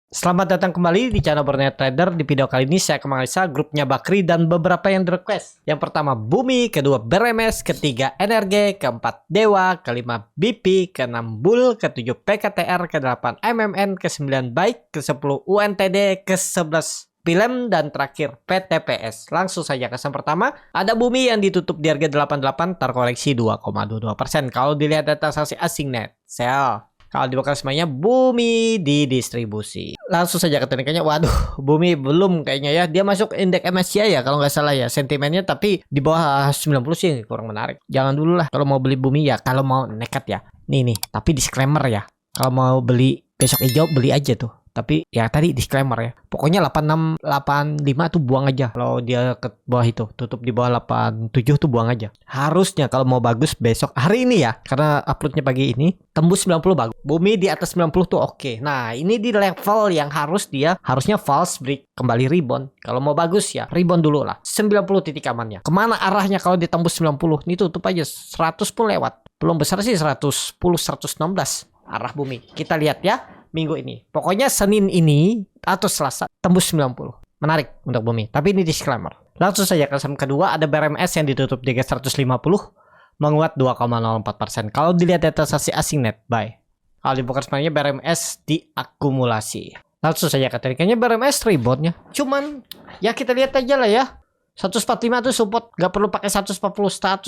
Selamat datang kembali di channel Borneo Trader. Di video kali ini saya akan menganalisa grupnya Bakri dan beberapa yang request. Yang pertama Bumi, kedua BRMS, ketiga NRG, keempat Dewa, kelima BP, keenam Bull, ketujuh PKTR, kedelapan MMN, ke-9 Baik, ke-10 UNTD, ke-11 Pilem, dan terakhir PTPS. Langsung saja ke yang pertama. Ada Bumi yang ditutup di harga 88, terkoreksi 2,22%. Kalau dilihat data transaksi asing net sell. Kalau dibakar semuanya Bumi di distribusi. Langsung saja ke teknikanya. Waduh, Bumi belum kayaknya ya. Dia masuk indeks MSCI ya kalau nggak salah ya. Sentimennya tapi di bawah 90 sih kurang menarik. Jangan dulu lah kalau mau beli Bumi ya. Kalau mau nekat ya. Nih, tapi disclaimer ya. Kalau mau beli besok hijau beli aja tuh. Tapi ya tadi disclaimer ya. Pokoknya 86, 85 tuh buang aja. Kalau dia ke bawah itu, tutup di bawah 87 tuh buang aja. Harusnya kalau mau bagus besok hari ini ya. Karena uploadnya pagi ini, tembus 90 bagus. Bumi di atas 90 tuh oke. Nah, ini di level yang harusnya false break, kembali rebound. Kalau mau bagus ya, rebound dulu lah. 90 titik amannya. Kemana arahnya kalau ditembus 90? Ini tutup aja 100 pun lewat. Belum besar sih 110, 116 arah Bumi. Kita lihat ya. Minggu ini. Pokoknya Senin ini atau Selasa tembus 90. Menarik untuk Bumi. Tapi ini disclaimer. Langsung saja ke saham kedua ada BRMS yang ditutup di 150 menguat 2,04%. Kalau dilihat data transaksi asing net buy. Kalau dibuka sebenarnya BRMS diakumulasi. Langsung saja ke tekniknya BRMS reboundnya. Cuman ya kita lihat aja lah ya. 145 itu support, nggak perlu pakai 140,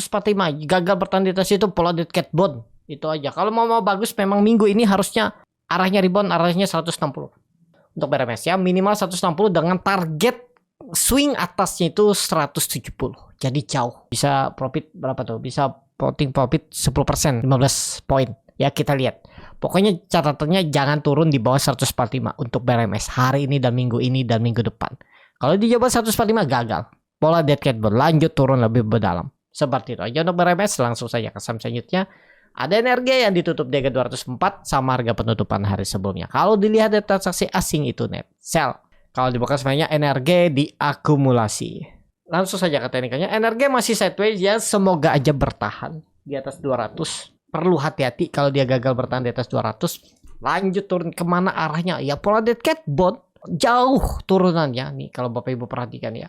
145 gagal bertahan di atas itu pola dead cat bond. Itu aja. Kalau mau bagus memang minggu ini harusnya arahnya rebound, arahnya 160 untuk BRMS ya, minimal 160 dengan target swing atasnya itu 170. Jadi jauh. Bisa profit berapa tuh? Bisa floating profit 10%, 15 poin. Ya kita lihat. Pokoknya catatannya jangan turun di bawah 145 untuk BRMS hari ini dan minggu depan. Kalau di bawah 145 gagal. Pola dead cat berlanjut turun lebih mendalam. Seperti itu aja untuk BRMS. Langsung saja ke saham selanjutnya. Ada NRG yang ditutup di harga 204 sama harga penutupan hari sebelumnya. Kalau dilihat dari transaksi asing itu net sell. Kalau dibuka sebenarnya NRG diakumulasi. Langsung saja ke teknikanya. NRG masih sideways ya, semoga aja bertahan di atas 200. Perlu hati-hati kalau dia gagal bertahan di atas 200. Lanjut turun kemana arahnya? Ya pola dead cat bond jauh turunannya nih kalau Bapak Ibu perhatikan ya.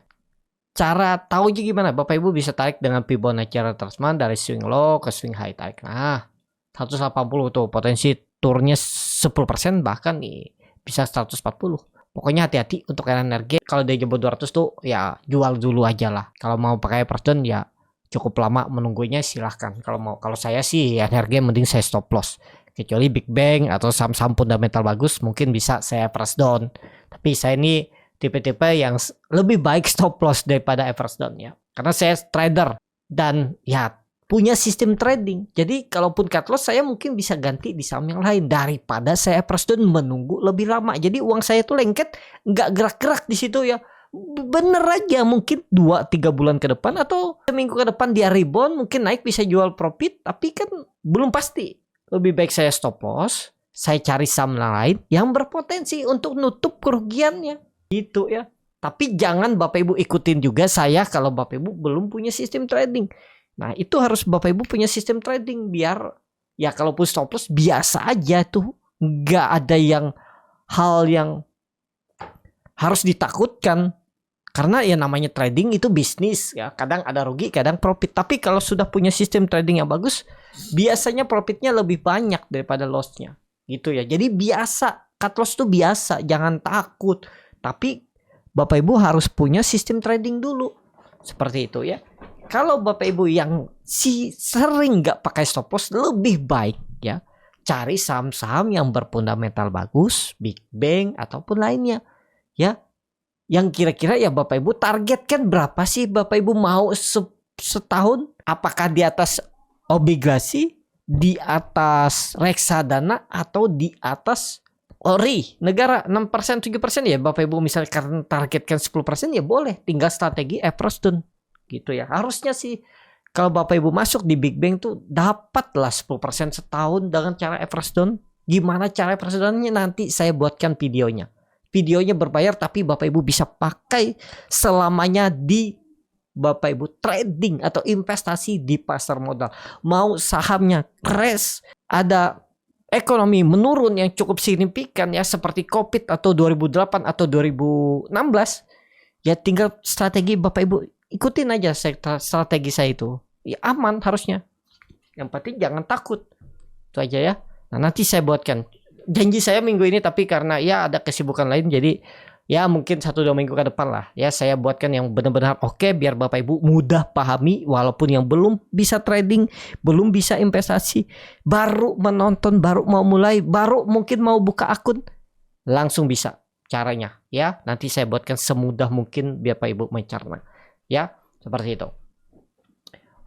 Cara tahu gimana? Bapak Ibu bisa tarik dengan Fibonacci retracement dari swing low ke swing high tarik. Nah, 180 tuh potensi turunnya 10% bahkan nih bisa 140. Pokoknya hati-hati untuk energi. Kalau dia jebol 200 tuh ya jual dulu aja lah. Kalau mau pakai person ya cukup lama menunggunya silahkan. Kalau saya sih energi mending saya stop loss. Kecuali Big Bang atau saham-saham fundamental bagus mungkin bisa saya press down. Tapi saya ini tipe-tipe yang lebih baik stop loss daripada average down ya. Karena saya trader dan ya punya sistem trading. Jadi kalaupun cut loss saya mungkin bisa ganti di saham yang lain daripada saya average down menunggu lebih lama. Jadi uang saya tuh lengket nggak gerak-gerak di situ ya. Bener aja mungkin 2-3 bulan ke depan atau seminggu ke depan dia rebound mungkin naik bisa jual profit tapi kan belum pasti. Lebih baik saya stop loss, saya cari saham lain yang berpotensi untuk nutup kerugiannya. Gitu ya. Tapi jangan Bapak Ibu ikutin juga saya kalau Bapak Ibu belum punya sistem trading. Nah itu harus Bapak Ibu punya sistem trading biar ya kalaupun stop loss biasa aja tuh. Nggak ada hal yang harus ditakutkan. Karena ya namanya trading itu bisnis ya. Kadang ada rugi, kadang profit. Tapi kalau sudah punya sistem trading yang bagus, biasanya profitnya lebih banyak daripada lossnya. Gitu ya. Jadi biasa. Cut loss tuh biasa. Jangan takut. Tapi Bapak Ibu harus punya sistem trading dulu. Seperti itu ya. Kalau Bapak Ibu yang sering nggak pakai stop loss, lebih baik ya cari saham-saham yang berfundamental bagus, Big Bang ataupun lainnya. Ya. Yang kira-kira ya Bapak Ibu targetkan berapa sih Bapak Ibu mau setahun? Apakah di atas obligasi, di atas reksadana atau di atas ori negara 6% 7% ya Bapak Ibu misalnya karena targetkan 10% ya boleh tinggal strategi average down gitu ya. Harusnya sih kalau Bapak Ibu masuk di Big Bang tuh dapatlah 10% setahun dengan cara average down. Gimana cara average downnya nanti saya buatkan videonya. Videonya berbayar tapi Bapak Ibu bisa pakai selamanya di Bapak Ibu trading atau investasi di pasar modal. Mau sahamnya crash, ada ekonomi menurun yang cukup signifikan ya seperti COVID atau 2008 atau 2016, ya tinggal strategi Bapak Ibu ikutin aja strategi saya itu. Ya aman harusnya. Yang penting jangan takut. Itu aja ya. Nah, nanti saya buatkan. Janji saya minggu ini, tapi karena ya ada kesibukan lain jadi ya mungkin 1-2 minggu ke depan lah ya saya buatkan yang benar-benar oke biar Bapak Ibu mudah pahami, walaupun yang belum bisa trading, belum bisa investasi, baru menonton, baru mau mulai, baru mungkin mau buka akun, langsung bisa caranya ya. Nanti saya buatkan semudah mungkin biar Bapak Ibu mencerna ya, seperti itu.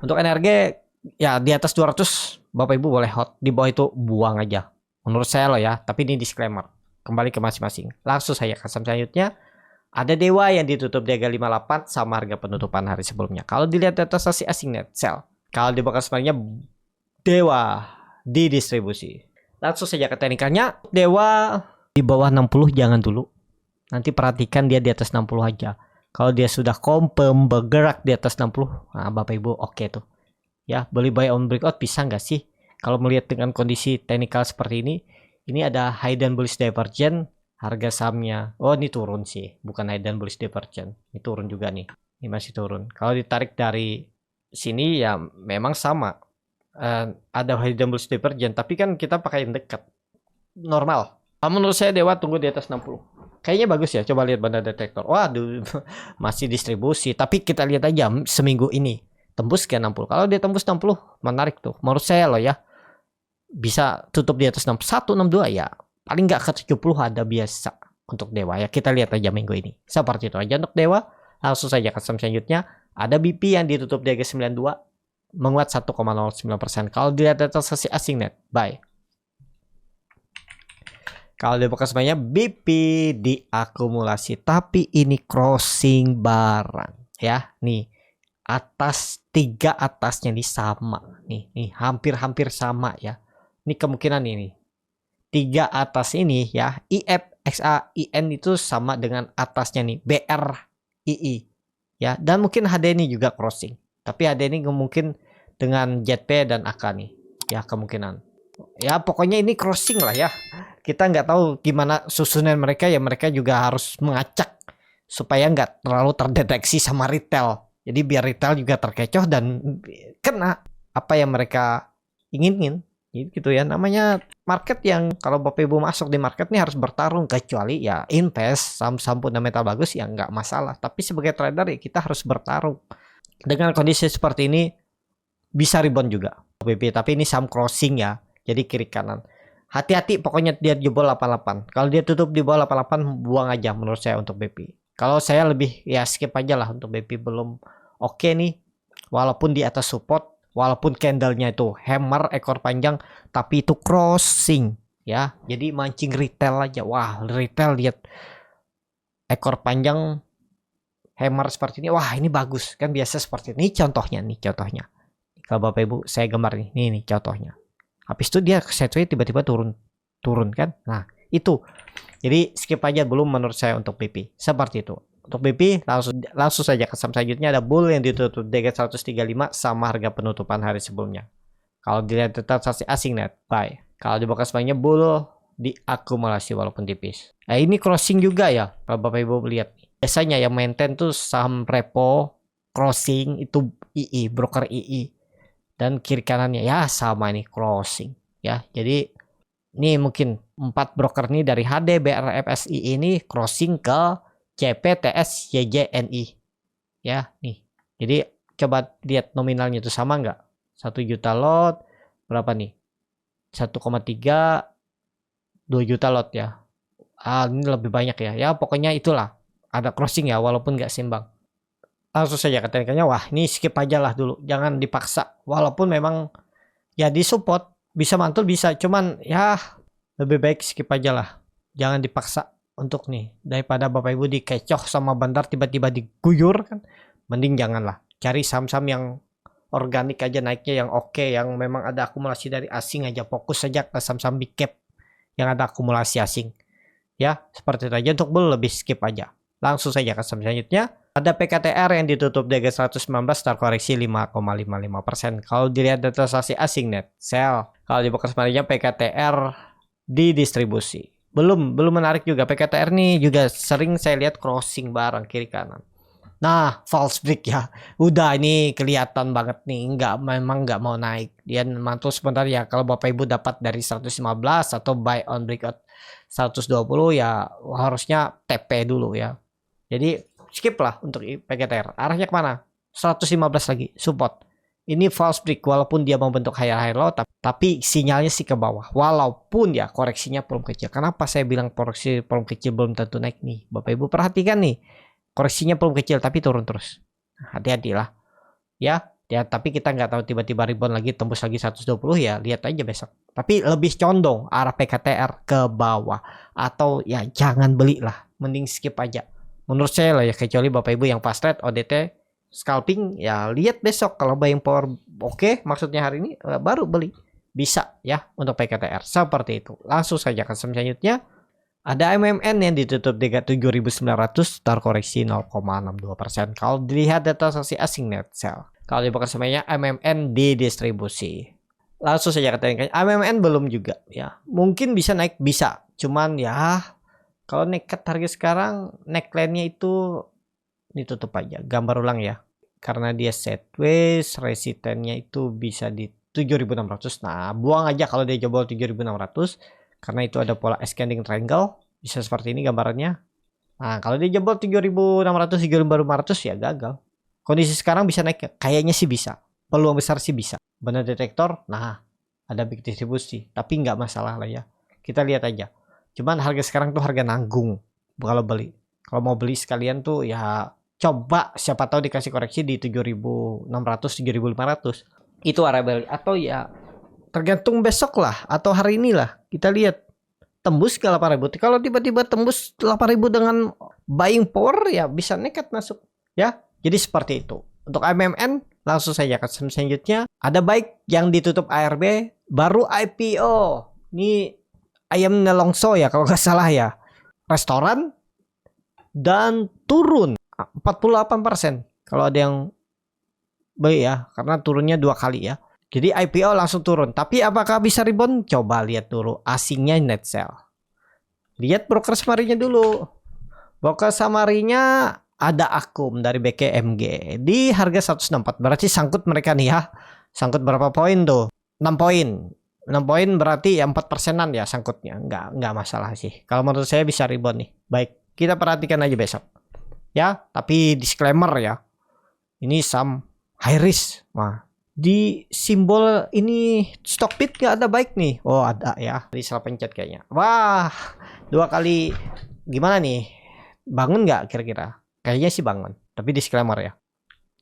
Untuk energi ya di atas 200 Bapak Ibu boleh hot, di bawah itu buang aja menurut saya loh ya, tapi ini disclaimer. Kembali ke masing-masing. Langsung saya ke saham selanjutnya. Ada Dewa yang ditutup di harga 58 sama harga penutupan hari sebelumnya. Kalau dilihat data transaksi asing net sell. Kalau di bakal sebenarnya Dewa di distribusi. Langsung saja ke teknikalnya. Dewa di bawah 60 jangan dulu. Nanti perhatikan dia di atas 60 aja. Kalau dia sudah confirm bergerak di atas 60, nah Bapak Ibu oke tuh. Ya, beli buy on breakout bisa nggak sih? Kalau melihat dengan kondisi teknikal seperti ini ada hidden bullish divergence, harga sahamnya. Oh, ini turun sih, bukan hidden bullish divergence. Ini turun juga nih. Ini masih turun. Kalau ditarik dari sini ya memang sama. Ada hidden bullish divergence, tapi kan kita pakai yang dekat. Normal. Menurut saya Dewa tunggu di atas 60. Kayaknya bagus ya. Coba lihat banda detektor. Waduh, masih distribusi. Tapi kita lihat aja seminggu ini. Tembus ke 60. Kalau dia tembus 60, menarik tuh. Menurut saya loh ya. Bisa tutup di atas 61, 62 ya. Paling nggak ke 70 ada biasa untuk Dewa ya. Kita lihat aja minggu ini. Seperti itu aja untuk Dewa. Langsung saja ke saham selanjutnya. Ada BP yang ditutup di harga 92. Menguat 1,09%. Kalau dilihat data transaksi asing net, buy. Kalau di bekas banyak BP diakumulasi. Tapi ini crossing barang. Ya, nih. Atas 3 atasnya nih sama. Nih hampir-hampir sama ya. Ini kemungkinan ini 3 atas ini ya, IF, XA, IN itu sama dengan atasnya nih BR, II ya, dan mungkin HD ini juga crossing, tapi HD ini mungkin dengan ZP dan AK nih ya, kemungkinan ya. Pokoknya ini crossing lah ya. Kita nggak tahu gimana susunan mereka ya, mereka juga harus mengacak supaya nggak terlalu terdeteksi sama retail. Jadi biar retail juga terkecoh dan kena apa yang mereka inginin. Gitu ya, namanya market yang kalau Bapak Ibu masuk di market ini harus bertarung, kecuali ya invest saham-saham fundamental bagus ya nggak masalah, tapi sebagai trader ya kita harus bertarung. Dengan kondisi seperti ini bisa rebound juga BP, tapi ini saham crossing ya, jadi kiri kanan hati-hati. Pokoknya dia jebol 88, kalau dia tutup di bawah 88 buang aja menurut saya untuk BP. Kalau saya lebih ya skip aja lah untuk BP, belum oke nih, walaupun di atas support. Walaupun candlenya itu hammer ekor panjang, tapi itu crossing ya. Jadi mancing retail aja. Wah, retail lihat ekor panjang hammer seperti ini. Wah, ini bagus. Kan biasa seperti ini. Contohnya nih, contohnya. Kalau Bapak Ibu saya gambar nih. Nih contohnya. Habis itu dia sideways tiba-tiba turun kan. Nah, itu. Jadi skip aja belum menurut saya untuk BP. Seperti itu. Untuk BP langsung saja ke saham selanjutnya. Ada bull yang ditutup di 135 sama harga penutupan hari sebelumnya. Kalau dilihat transaksi asing net, buy. Kalau di bekas banknya bull diakumulasi walaupun tipis. Nah, ini crossing juga ya. Kalau Bapak Ibu lihat, biasanya yang maintain tuh saham repo crossing itu II, broker II. Dan kiri kanannya ya sama ini crossing ya. Jadi ini mungkin 4 broker nih dari HD, BR, FSI ini crossing ke CPTS YJNI ya nih. Jadi coba lihat nominalnya itu sama nggak? 1 juta lot berapa nih? 1,3 2 juta lot ya. Ini lebih banyak ya. Ya pokoknya itulah, ada crossing ya walaupun nggak seimbang. Langsung saja ke teknikalnya. Wah, ini skip aja lah dulu, jangan dipaksa. Walaupun memang ya di support bisa mantul bisa, cuman ya lebih baik skip aja lah. Jangan dipaksa untuk nih, daripada Bapak Ibu dikecoh sama bandar tiba-tiba diguyur kan, mending janganlah. Cari saham-saham yang organik aja naiknya, yang oke, yang memang ada akumulasi dari asing aja. Fokus saja ke saham-saham big cap yang ada akumulasi asing ya. Seperti itu aja. Untuk bull lebih skip aja. Langsung saja ke saham selanjutnya. Ada PKTR yang ditutup di harga 119 terkoreksi 5,55%. Kalau dilihat data transaksi asing net sell, kalau dibuka kemarinnya PKTR di distribusi. Belum menarik juga. PKTR nih juga sering saya lihat crossing bareng kiri kanan. Nah, false break ya. Udah ini kelihatan banget nih, memang nggak mau naik. Dia mantul sebentar ya. Kalau Bapak Ibu dapat dari 115 atau buy on breakout 120 ya harusnya TP dulu ya. Jadi skip lah untuk PKTR. Arahnya kemana? 115 lagi support. Ini false break walaupun dia membentuk high low, tapi sinyalnya sih ke bawah. Walaupun ya koreksinya belum kecil. Kenapa saya bilang koreksi belum kecil belum tentu naik nih? Bapak Ibu perhatikan nih. Koreksinya belum kecil tapi turun terus. Hati-hatilah. Ya, tapi kita nggak tahu tiba-tiba rebound lagi tembus lagi 120 ya, lihat aja besok. Tapi lebih condong arah PKTR ke bawah atau ya jangan beli lah, mending skip aja. Menurut saya lah ya, kecuali Bapak Ibu yang fast trade ODT scalping ya lihat besok kalau buying power oke, maksudnya hari ini baru beli. Bisa ya untuk PKTR seperti itu. Langsung saja ke selanjutnya. Ada MMN yang ditutup di 7.900 terkoreksi 0,62%. Kalau dilihat data transaksi asing net sell. Kalau dibuka semuanya MMN di distribusi. Langsung saja katakan MMN belum juga ya. Mungkin bisa naik bisa. Cuman ya kalau nekat harga sekarang neckline-nya itu ditutup aja. Gambar ulang ya. Karena dia sideways, resistance-nya itu bisa di 7.600. Nah, buang aja kalau dia jebol 7.600. Karena itu ada pola ascending triangle, bisa seperti ini gambarannya. Nah, kalau dia jebol 7.600, 3.500 ya gagal. Kondisi sekarang bisa naik, kayaknya sih bisa. Peluang besar sih bisa. Benar detektor, nah ada big distribusi, tapi nggak masalah lah ya. Kita lihat aja. Cuman harga sekarang tuh harga nanggung kalau beli. Kalau mau beli sekalian tuh ya coba siapa tahu dikasih koreksi di 7.600, 7.500. Itu area beli atau ya tergantung besok lah atau hari inilah kita lihat tembus ke 8.000. Kalau tiba-tiba tembus 8.000 dengan buying power ya bisa nekat masuk ya. Jadi seperti itu. Untuk MMN langsung saja ke selanjutnya. Ada baik yang ditutup ARB baru IPO. Ini ayam nelongso ya kalau nggak salah ya. Restoran dan turun 48%. Kalau ada yang beli ya karena turunnya 2 kali ya. Jadi IPO langsung turun. Tapi apakah bisa rebound? Coba lihat dulu. Asingnya net sell. Lihat broker samarinya dulu. Broker samarinya ada Akum dari BKMG. Di harga 164. Berarti sangkut mereka nih ya. Sangkut berapa poin tuh? 6 poin. 6 poin berarti ya 4%an ya sangkutnya. Enggak masalah sih. Kalau menurut saya bisa rebound nih. Baik. Kita perhatikan aja besok. Ya. Tapi disclaimer ya. Ini saham high risk. Wah. Di simbol ini Stockbit nggak ada baik nih. Oh ada ya. Tadi salah pencet kayaknya. Wah 2 kali. Gimana nih? Bangun nggak kira-kira? Kayaknya sih bangun. Tapi disclaimer ya.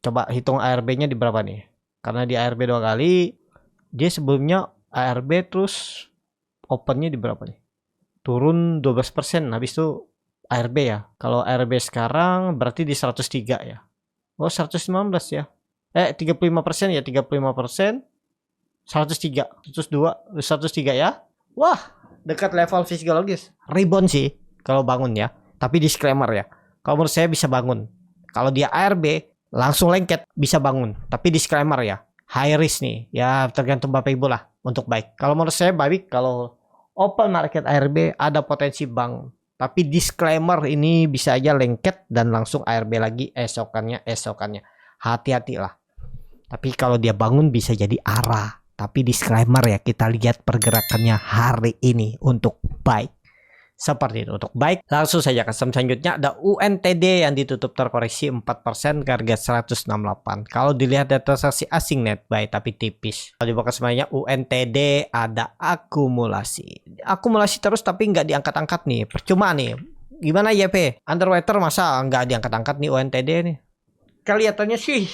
Coba hitung ARB-nya di berapa nih? Karena di ARB 2 kali. Dia sebelumnya ARB terus opennya di berapa nih? Turun 12%. Habis itu ARB ya. Kalau ARB sekarang berarti di 103 ya. Oh 119 ya. 35% ya, 35%, 103, 102, 103 ya. Wah, dekat level fisiologis. Rebound sih kalau bangun ya. Tapi disclaimer ya. Kalau menurut saya bisa bangun. Kalau dia ARB langsung lengket bisa bangun. Tapi disclaimer ya. High risk nih. Ya tergantung Bapak Ibu lah untuk baik. Kalau menurut saya baik kalau open market ARB ada potensi bangun. Tapi disclaimer ini bisa aja lengket dan langsung ARB lagi esokannya. Hati-hatilah. Tapi kalau dia bangun bisa jadi arah. Tapi disclaimer ya, kita lihat pergerakannya hari ini untuk baik. Seperti itu untuk baik. Langsung saja ke selanjutnya ada UNTD yang ditutup terkoreksi 4% ke harga 168. Kalau dilihat data transaksi asing net buy tapi tipis. Kalau dibuka semuanya UNTD ada akumulasi. Akumulasi terus tapi nggak diangkat-angkat nih. Percuma nih. Gimana YP? Underwater masa nggak diangkat-angkat nih UNTD nih? Kelihatannya sih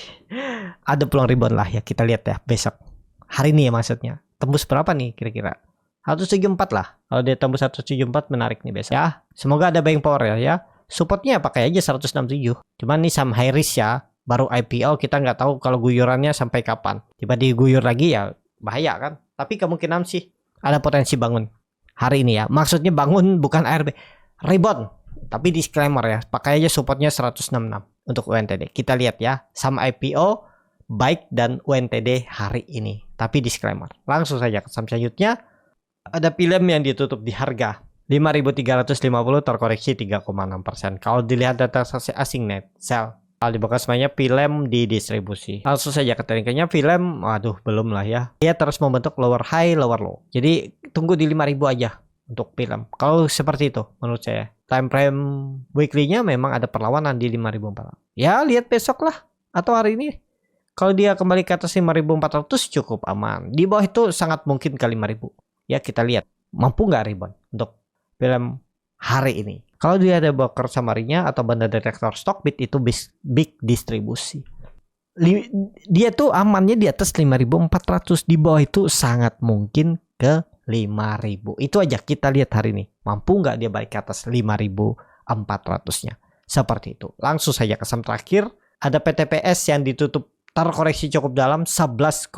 ada peluang rebound lah ya. Kita lihat ya besok. Hari ini ya maksudnya. Tembus berapa nih kira-kira? 174 lah. Kalau dia tembus 174 menarik nih besok. Ya, semoga ada buying power ya. Supportnya pakai aja 167. Cuman nih saham high risk ya. Baru IPO kita nggak tahu kalau guyurannya sampai kapan. Tiba diguyur lagi ya bahaya kan. Tapi kemungkinan sih ada potensi bangun. Hari ini ya. Maksudnya bangun bukan ARB. Rebound. Tapi disclaimer ya. Pakai aja supportnya 166. untuk UNTD. Kita lihat ya, saham IPO, baik dan UNTD hari ini. Tapi disclaimer, langsung saja ke saham selanjutnya. Ada Philem yang ditutup di harga 5.350 terkoreksi 3,6%. Kalau dilihat data transaksi asing net sell, kalau dibuka semuanya Philem di distribusi. Langsung saja ke tekniknya Philem, waduh belum lah ya. Dia terus membentuk lower high, lower low. Jadi tunggu di 5.000 aja untuk Philem. Kalau seperti itu menurut saya. Time frame weekly-nya memang ada perlawanan di 5.400. Ya lihat besok lah atau hari ini. Kalau dia kembali ke atas 5.400 cukup aman. Di bawah itu sangat mungkin ke 5.000. Ya kita lihat mampu nggak rebound untuk Philem hari ini. Kalau dia ada broker summary-nya atau banda detektor Stockbit itu big distribusi. Dia tuh amannya di atas 5.400. Di bawah itu sangat mungkin ke 5.000. Itu aja kita lihat hari ini. Mampu nggak dia balik ke atas 5.400-nya. Seperti itu. Langsung saja ke saham terakhir. Ada PTPS yang ditutup terkoreksi cukup dalam 11,4%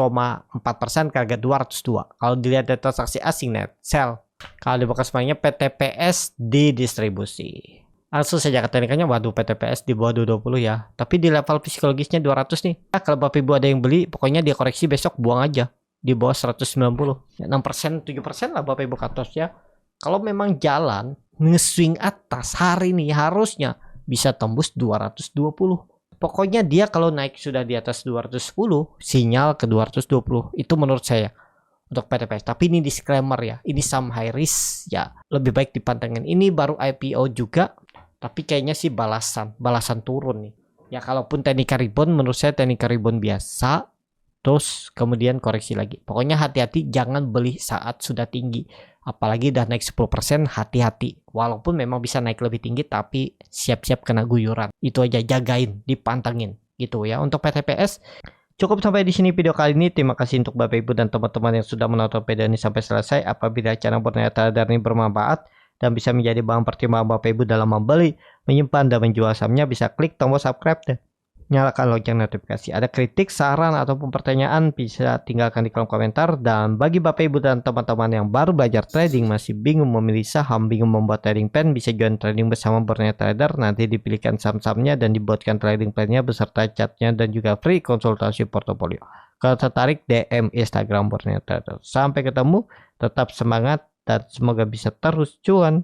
ke harga 202. Kalau dilihat data transaksi asing net sell, kalau dibuka semuanya PTPS di distribusi. Langsung saja ke teknikanya, waduh PTPS di bawah 220 ya. Tapi di level psikologisnya 200 nih. Nah, kalau Bapak Ibu ada yang beli, pokoknya dia koreksi besok buang aja di bawah 190. Ya, 6%, 7% lah Bapak Ibu katos ya. Kalau memang jalan nge-swing atas hari ini harusnya bisa tembus 220. Pokoknya dia kalau naik sudah di atas 210, sinyal ke 220. Itu menurut saya untuk PTPS. Tapi ini disclaimer ya. Ini saham high risk ya. Lebih baik dipantengin. Ini baru IPO juga. Tapi kayaknya sih balasan turun nih. Ya kalaupun teknik rebound, menurut saya teknik rebound biasa. Terus kemudian koreksi lagi. Pokoknya hati-hati jangan beli saat sudah tinggi. Apalagi udah naik 10%, hati-hati. Walaupun memang bisa naik lebih tinggi, tapi siap-siap kena guyuran. Itu aja, jagain, dipantengin gitu ya. Untuk PTPS, cukup sampai di sini video kali ini. Terima kasih untuk Bapak Ibu dan teman-teman yang sudah menonton video ini sampai selesai. Apabila channel Borneo Trader ini bermanfaat dan bisa menjadi bahan pertimbangan Bapak Ibu dalam membeli, menyimpan, dan menjual sahamnya, bisa klik tombol subscribe dan nyalakan lonceng notifikasi. Ada kritik, saran, ataupun pertanyaan bisa tinggalkan di kolom komentar. Dan bagi Bapak Ibu dan teman-teman yang baru belajar trading, masih bingung memilih saham, bingung membuat trading plan, bisa join trading bersama Borneo Trader. Nanti dipilihkan saham-sahamnya dan dibuatkan trading plannya beserta chartnya dan juga free konsultasi portofolio. Kalau tertarik, DM Instagram Borneo Trader. Sampai ketemu, tetap semangat dan semoga bisa terus cuan.